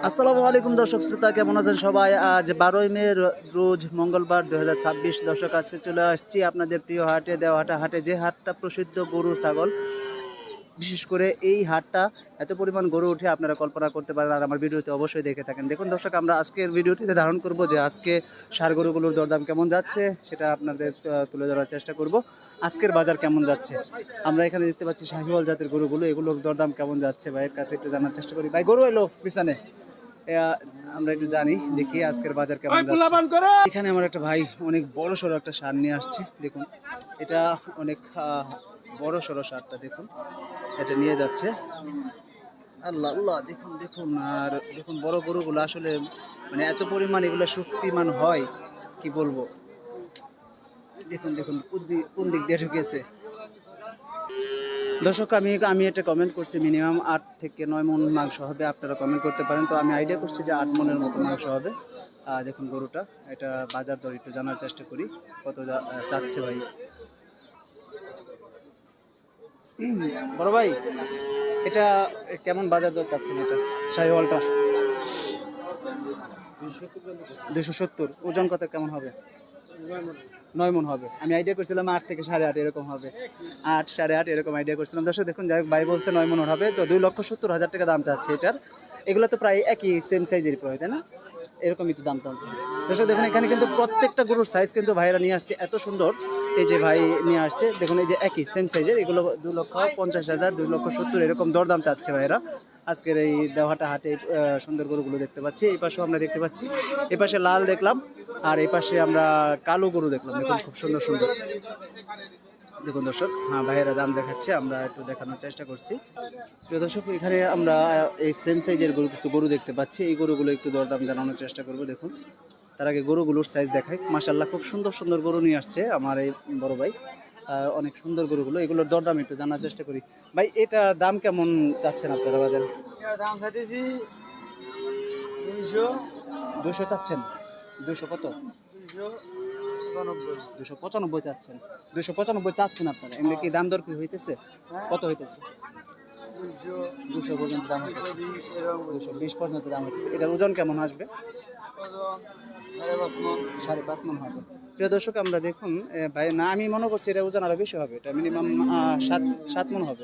আসসালামু আলাইকুম দর্শক শ্রোতা, কেমন আছেন সবাই? আজ 12ই মে রোজ মঙ্গলবার 2026। দর্শক আজকে চলে আসছি আপনাদের প্রিয় হাটে, দেওহাটা হাটে। যে হাটটা প্রসিদ্ধ গরু ছাগল, বিশেষ করে এই হাটটা এত পরিমাণ গরু উঠে আপনারা কল্পনা করতে পারেন। আর আমার ভিডিওতে অবশ্যই দেখে থাকেন। দেখুন দর্শক, আমরা আজকের ভিডিওটিতে ধারণ করব যে আজকে ষাঁড় গরুগুলোর দরদাম কেমন যাচ্ছে সেটা আপনাদের তুলে ধরার চেষ্টা করব। আজকের বাজার কেমন যাচ্ছে, আমরা এখানে দেখতে পাচ্ছি শাহিওয়াল জাতের গরুগুলো, এগুলোর দরদাম কেমন যাচ্ছে ভাইয়ের কাছে একটু জানার চেষ্টা করি। ভাই, গরু এলো পিছনে, আমরা একটু জানি, দেখি আজকের বাজার কেমন যাচ্ছে। এখানে আমার একটা ভাই অনেক বড় সড়ো একটা সার নিয়ে আসছে। দেখুন, এটা অনেক বড় সড়ো সারটা, দেখুন এটা নিয়ে যাচ্ছে। আল্লাহ আল্লাহ, দেখুন দেখুন, আর দেখুন বড় গরুগুলো আসলে মানে এত পরিমাণ এগুলো শক্তিমান হয় কি বলবো। দেখুন দেখুন কোন দিক দিয়ে ঢুকেছে। দর্শক, আমি এটা কমেন্ট করছি মিনিমাম 8 থেকে 9 মণ মাংস হবে। আপনারা কমেন্ট করতে পারেন। তো আমি আইডিয়া করছি যে 8 মণের মতো মাংস হবে। দেখুন গরুটা, এটা বাজার দর একটু জানার চেষ্টা করি কত চাচ্ছে ভাই। বড় ভাই, এটা কেমন বাজার দর চাচ্ছেন? এটা শাহিওয়ালটা 270। ওজন কত কেমন হবে? 9 মণ হবে। আমি আইডিয়া করছিলাম 8 থেকে 8.5 এরকম হবে। 8 8.5 এরকম আইডিয়া করছিলাম। দর্শক দেখুন, যাই হোক ভাই বলছে 9 মণ হবে। তো 2,70,000 টাকা দাম চাচ্ছে এটার। এগুলো তো প্রায় একই সেম সাইজেরই প্রায়, তাই না? এরকমই তো দাম টাম। দর্শক দেখুন, এখানে কিন্তু প্রত্যেকটা গরুর সাইজ কিন্তু ভাইরা নিয়ে আসছে এত সুন্দর। এই যে ভাই নিয়ে আসছে, দেখুন এই যে একই সেম সাইজের, এগুলো 2,50,000 2,70,000 এরকম দরদাম চাচ্ছে ভাইরা। আজকের এই দেওহাটা হাটে সুন্দর গরুগুলো দেখতে পাচ্ছি। এই পাশেও আমরা দেখতে পাচ্ছি, এই পাশে লাল দেখলাম, আর এই পাশে আমরা কালো গরু দেখলাম। দেখুন খুব সুন্দর সুন্দর। দেখুন দর্শক, হ্যাঁ ভাইয়েরা দাম দেখাচ্ছে, আমরা একটু দেখানোর চেষ্টা করছি। প্রিয় দর্শক, এখানে আমরা এই সেম সাইজের গরু কিছু গরু দেখতে পাচ্ছি। এই গরুগুলো একটু দরদাম জানানোর চেষ্টা করব। দেখুন, তার আগে গরুগুলোর সাইজ দেখাই। মাশাআল্লাহ, খুব সুন্দর সুন্দর গরু নিয়ে আসছে আমার এই বড় ভাই। অনেক সুন্দর গরুগুলো, এগুলোর দরদাম একটু জানার চেষ্টা করি। ভাই, এটা দাম কেমন চাচ্ছেন আপনারা বাজারে? দাম চাইতেছি 200। 200 চাচ্ছেন? 200 কত? 295। 295 চাচ্ছেন? 295 চাচ্ছেন আপনারা? এমনি কি দাম দর কি হইতেছে? কত হইতেছে? 200 পর্যন্ত দাম হইতেছে। 220 পর্যন্ত দাম হইতেছে। এটার ওজন কেমন আসবে? 5.5 মণ হবে। প্রিয় দর্শক, আমরা দেখুন ভাই, না আমি মনে করছি এটা ওজন আরো বেশি হবে। এটা মিনিমাম 7 মণ হবে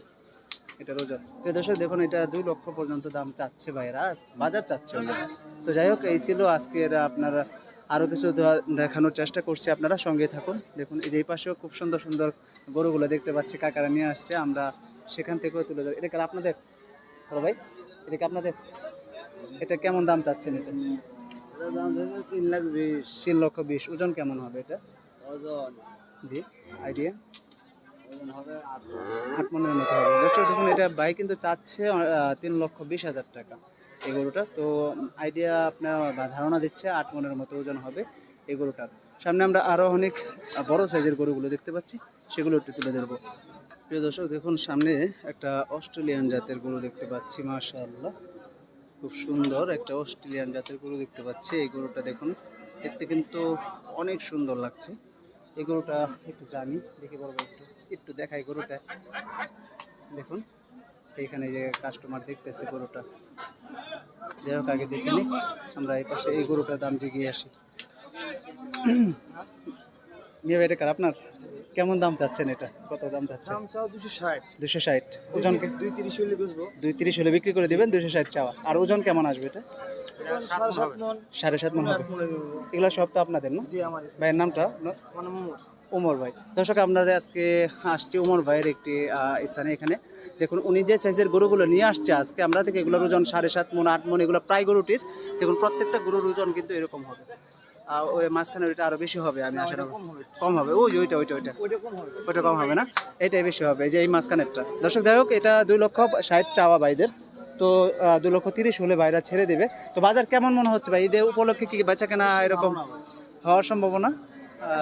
এটার ওজন। প্রিয় দর্শক দেখুন, এটা 2 লক্ষ পর্যন্ত দাম চাচ্ছে ভাইরা, বাজার চাচ্ছে অনেক। তো যাই হোক, এই ছিল আজকের আপনারা আরও কিছু দেখানোর চেষ্টা করছি, আপনারা সঙ্গে থাকুন। দেখুন এই যে এই পাশেও খুব সুন্দর সুন্দর গরুগুলো দেখতে পাচ্ছি, কাকারা নিয়ে আসছে, আমরা সেখান থেকেও তুলে ধরি। এটা কি আপনাদের বড় ভাই? এটা কি আপনাদের? এটা কেমন দাম চাচ্ছেন? এটা দাম চাইছে 3,20,000। 3,20,000। ওজন কেমন হবে এটা? ওজন জি, আইডিয়া ওজন হবে 8 মণের মতো হবে। দর্শক দেখুন, এটা ভাই কিন্তু চাচ্ছে 3,20,000 টাকা এই গরুটা। তো আইডিয়া আপনার বা ধারণা দিচ্ছে 8 মণের মতো ওজন হবে এই গরুটার। সামনে আমরা আরও অনেক বড় সাইজের গরুগুলো দেখতে পাচ্ছি, সেগুলো একটু তুলে ধরবো। প্রিয় দর্শক দেখুন, সামনে একটা অস্ট্রেলিয়ান জাতের গরু দেখতে পাচ্ছি। মাশাআল্লাহ, খুব সুন্দর একটা অস্ট্রেলিয়ান জাতের গরু দেখতে পাচ্ছি। এই গরুটা দেখুন, দেখতে কিন্তু অনেক সুন্দর লাগছে। এই গরুটা একটু জানি, দেখি বলবো, একটু একটু দেখাই গরুটা। দেখুন এইখানে যে কাস্টমার দেখতেছে গরুটা, যাই হোক আগে দেখে নিই। আমরা এই পাশে এই গরুটার দাম জিগিয়ে আসি। নিয়ে এটা কার আপনার? কেমন দাম চাচ্ছেন? এটা কত দাম চাচ্ছেন? দাম চাও 260। 260। ওজন 230 হলে বেচবো। 230 হলে বিক্রি করে দিবেন, 260 চাওয়া। আর ওজন কেমন আসবে এটা? 7.5 মণ। 7.5 মণ হবে। এগুলো সব তো আপনাদের না? জি আমার। ভাইয়ের নামটা? মানে মোমো। ওমর ভাই। দর্শক, আপনাদের আজকে আসছি ওমর ভাইয়ের একটি স্থানে। এখানে দেখুন, উনি যে সাইজের গরুগুলো নিয়ে আসছে আজকে আমরা থেকে, এগুলোর ওজন 7.5 মণ 8 মণ, এগুলো প্রায় গরুটির। দেখুন প্রত্যেকটা গরুর ওজন কিন্তু এরকম হবে। ওই মাঝখানে ওইটা আরো বেশি হবে, আমি আশা করি কম হবে। ওই যে ওইটা ওইটা ওইটা ওইটা কম হবে না, এটাই বেশি হবে। এই যে এই মাঝখানেরটা। দর্শক যাই হোক, এটা 2,60,000 চাওয়া ভাইদের। তো 2,30,000 হলে ভাইরা ছেড়ে দেবে। তো বাজার কেমন মনে হচ্ছে ভাই? ঈদের উপলক্ষে কি বেচা কেনা এরকম হওয়ার সম্ভাবনা?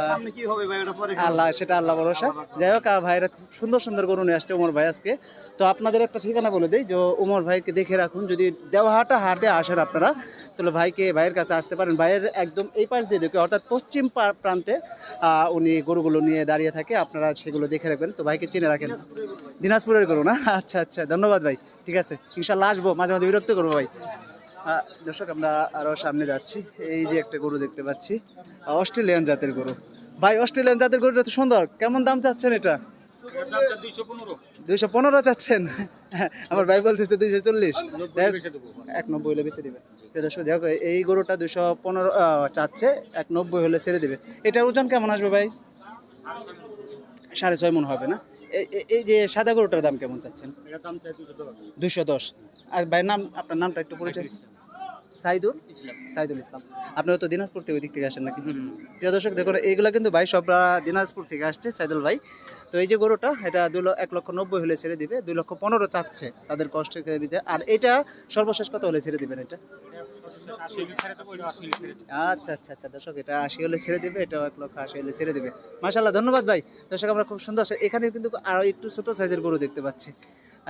সামনে কি হবে ভাই ওটা পরে আল্লাহ, সেটা আল্লাহ ভরসা। যাই হোক, ভাইরা খুব সুন্দর সুন্দর গরু নিয়ে আসছে ওমর ভাই আজকে। তো আপনাদের একটা ঠিকানা বলে দিই, যে ওমর ভাইকে দেখে রাখুন। যদি দেওহাটা হাটে আসেন আপনারা, তাহলে ভাইয়ের কাছে আসতে পারেন। ভাইয়ের একদম এই পাশ দিয়ে দেখে, অর্থাৎ পশ্চিম প্রান্তে উনি গরুগুলো নিয়ে দাঁড়িয়ে থাকে, আপনারা সেগুলো দেখে রাখবেন। তো ভাইকে চিনে রাখেন। দিনাজপুরের গরু না? আচ্ছা আচ্ছা, ধন্যবাদ ভাই। ঠিক আছে, ইনশাল্লাহ আসবো, মাঝে মাঝে বিরক্ত করবো ভাই। দর্শক আমরা আরো সামনে যাচ্ছি, এই যে একটা গরু দেখতে পাচ্ছি, অস্ট্রেলিয়ান জাতের গরু। ভাই অস্ট্রেলিয়ান জাতের গরুটা তো সুন্দর, কেমন দাম চাচ্ছেন এটা? 215 চাচ্ছেন? আমার ভাই বলতেছে 240, 190 হলে বেঁচে দিবে। প্রিয় দর্শক দেখো এই গরুটা 215 চাচ্ছে, 190 হলে ছেড়ে দিবে। এটার ওজন কেমন আসবে ভাই? 6.5 মণ হবে না? এই যে সাদা গরুটার দাম কেমন চাচ্ছেন? 210। আর ভাই নাম, আপনার নামটা একটু পরিচয়। সাইদুল ইসলাম। আপনারা তো দিনাজপুর থেকে ওই দিক থেকে আসেন নাকি? প্রিয় দর্শক দেখুন এইগুলা কিন্তু ভাই সবরা দিনাজপুর থেকে আসছে, সাইদুল ভাই। তো এই যে গরুটা এটা 1,90,000 হলে ছেড়ে দিবে, 2,15,000 চাচ্ছে তাদের কষ্টের দিতে। আর এটা সর্বশেষ কত হলে ছেড়ে দিবেন এটা? আচ্ছা আচ্ছা আচ্ছা দর্শক, এটা 80 হলে ছেড়ে দিবে, এটা 1,80,000 হলে ছেড়ে দিবে। মাশাআল্লাহ, ধন্যবাদ ভাই। দর্শক আমরা খুব সুন্দর, এখানে কিন্তু আরো একটু ছোট সাইজের গরু দেখতে পাচ্ছি।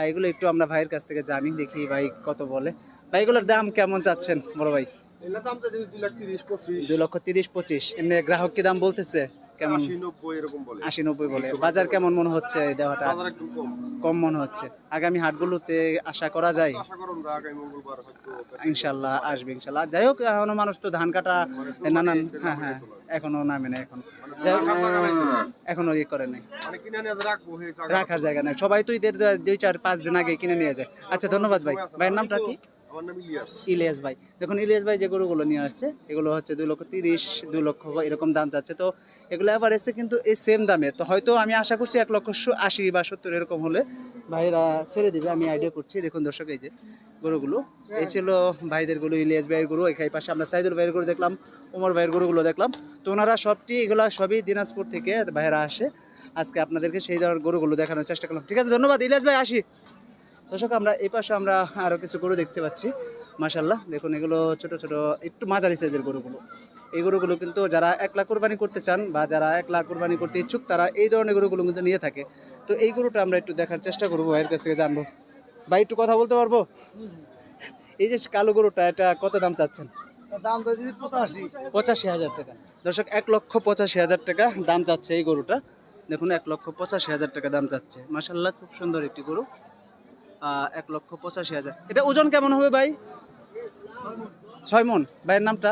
এগুলো একটু আমরা ভাইয়ের কাছ থেকে জানি, দেখি ভাই কত বলে। ভাই এগুলোর দাম কেমন চাচ্ছেন বড় ভাই? 2,30,000-2,25,000। এমনি গ্রাহক কি দাম বলতেছে কেমন? 80-90 বলে। বাজার কেমন মনে হচ্ছে এই দেওয়াটা? কম মনে হচ্ছে। আগামী হাটগুলোতে আশা করা যায় ইনশাল্লাহ আসবে ইনশাল্লাহ। যাই হোক, এখনো মানুষ তো ধান কাটা নানান, হ্যাঁ হ্যাঁ, এখনো নামে না এখন, এখনো ইয়ে করে নাই, রাখার জায়গা নাই। সবাই তো ঈদের 2-4-5 দিন আগে কিনে নিয়ে যায়। আচ্ছা ধন্যবাদ ভাই। ভাইয়ের নামটা কি? ইলিয়াস ভাই। দেখুন ইলিয়াস ভাই যে গরুগুলো নিয়ে আসছে এগুলো হচ্ছে 2,30,000, 2 লক্ষ এরকম দাম যাচ্ছে। তো এগুলো আবার এসে কিন্তু এই সেম দামের, তো হয়তো আমি আশা করছি 1,80,000 বা 70 এরকম হলে ভাইরা ছেড়ে দিবে, আমি আইডিয়া করছি। দেখুন দর্শক এই যে গরুগুলো, এই ছিল ভাইদের গরু, ইলিয়াস ভাইয়ের গরু। এখানে পাশে আমরা সাইদুল ভাইয়ের গরু দেখলাম, ওমর ভাইয়ের গরুগুলো দেখলাম। তো ওনারা এগুলা সবই দিনাজপুর থেকে ভাইয়েরা আসে। আজকে আপনাদেরকে সেই ধরনের গরুগুলো দেখানোর চেষ্টা করলাম। ঠিক আছে, ধন্যবাদ ইলিয়াস ভাই, আসি। দর্শক আমরা এই পাশে আমরা আরো কিছু গরু দেখতে পাচ্ছি। মাশাআল্লাহ, দেখুন এগুলো ছোট ছোট একটু মাঝারি সাইজের গরুগুলো। এই গরুগুলো কিন্তু যারা 1 লাখ কোরবানি করতে চান বা যারা 1 লাখ কোরবানি করতে ইচ্ছুক তারা এই ধরনের গরুগুলো কিন্তু নিয়ে থাকে। তো এই গরুটা আমরা একটু দেখার চেষ্টা করবো, ভাইয়ের কাছ থেকে জানবো। ভাই একটু কথা বলতে পারবো? এই যে কালো গরুটা, এটা কত দাম চাচ্ছেন? দাম তো 85,000 টাকা। দর্শক 1,85,000 টাকা দাম চাচ্ছে এই গরুটা। দেখুন 1,85,000 টাকা দাম চাচ্ছে। মাশাআল্লাহ, খুব সুন্দর একটি গরু। 1,85,000। এটা ওজন কেমন হবে ভাই? 6 মণ। ভাইয়ের নামটা?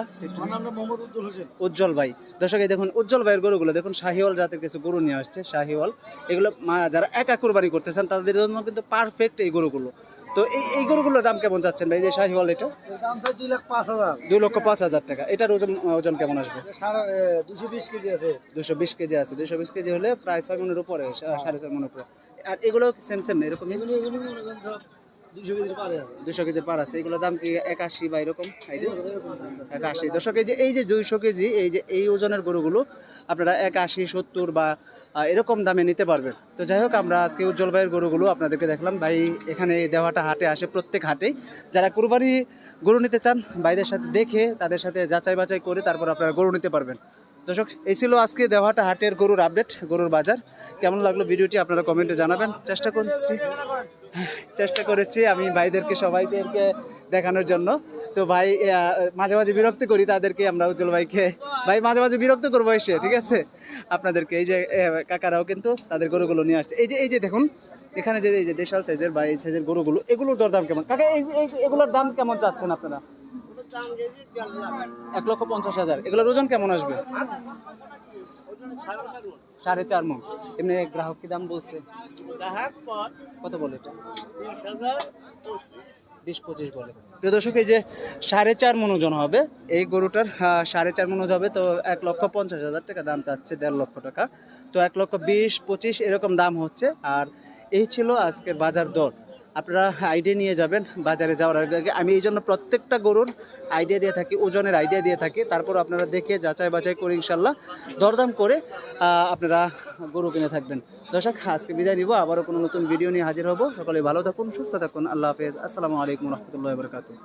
উজ্জ্বল ভাই। দর্শক এই দেখুন উজ্জ্বল ভাইয়ের গরুগুলো দেখুন, শাহিওয়াল জাতের কিছু গরু নিয়ে আসছে, শাহিওয়াল। এগুলো যারা একা কোরবানি করতে চান তাদের জন্য কিন্তু পারফেক্ট এই গরুগুলো। তো এই গরুগুলোর দাম কেমন যাচ্ছেন ভাই? যে শাহিওয়াল এটা 2,05,000 টাকা। এটার ওজন কেমন আসবে? 220 কেজি আছে। 220 কেজি আছে। 220 কেজি হলে প্রায় 6 মণের উপরে, 4.5 মণের উপরে। আর এগুলো সেম সেম এরকমই 200 কেজির পার আছে। এগুলোর দাম কি 81 বা এরকম? 81। দর্শক এই যে 200 কেজি, এই ওজনের গরুগুলো আপনারা 81, 70 বা এরকম দামে নিতে পারবেন। তো যাই হোক, আমরা আজকে উজ্জ্বল ভাইয়ের গরুগুলো আপনাদেরকে দেখলাম। ভাই এখানে দেওয়াটা হাটে আসে, প্রত্যেক হাটেই। যারা কুরবানি গরু নিতে চান ভাইদের সাথে দেখে তাদের সাথে যাচাই বাছাই করে তারপর আপনারা গরু নিতে পারবেন। দর্শক এই ছিল আজকে দেওয়াটা হাটের গরুর আপডেট, গরুর বাজার। কেমন লাগলো ভিডিওটি আপনারা কমেন্টে জানাবেন। চেষ্টা করেছি আমি ভাইদেরকে সবাইদেরকে দেখানোর জন্য। তো ভাই মাঝে মাঝে বিরক্ত করি তাদেরকে, আমরা উজ্জ্বল ভাইকে ভাই মাঝে মাঝে বিরক্ত করবো এসে, ঠিক আছে আপনাদেরকে। এই যে কাকারাও কিন্তু তাদের গরুগুলো নিয়ে আসছে। এই যে দেখুন এখানে যে এই যে দেশাল সাইজের বা এই সাইজের গরুগুলো, এগুলোর দরদাম কেমন কাকা? এগুলোর দাম কেমন চাচ্ছেন আপনারা? 1,50,000। এগুলোর ওজন কেমন আসবে? 4.5 মণ। এমনি গ্রাহক কি দাম বলছে? কত বলে এটা? 20-25 বলে। প্রিয় দর্শক এই যে 4.5 মণ ওজন হবে এই গরুটার, 4.5 মণ হবে। তো 1,50,000 টাকা দাম চাচ্ছে, 1.5 লক্ষ টাকা। তো 1,20,25 এরকম দাম হচ্ছে। আর এই ছিল আজকের বাজার দর। আপনারা আইডিয়া নিয়ে যাবেন বাজারে যাওয়ার আগে। আমি এই জন্য প্রত্যেকটা গরুর আইডিয়া দিয়ে থাকি, ওজনের আইডিয়া দিয়ে থাকি। তারপর আপনারা দেখে যাচাই বাছাই করে ইনশাল্লাহ দরদাম করে আপনারা গরু কিনে থাকবেন। দর্শক আজকে বিদায় নিব, আবারও কোনো নতুন ভিডিও নিয়ে হাজির হব। সকলে ভালো থাকুন, সুস্থ থাকুন। আল্লাহ হাফেজ। আসসালামু আলাইকুম রহমতুল্লাহ বরকাতুহ।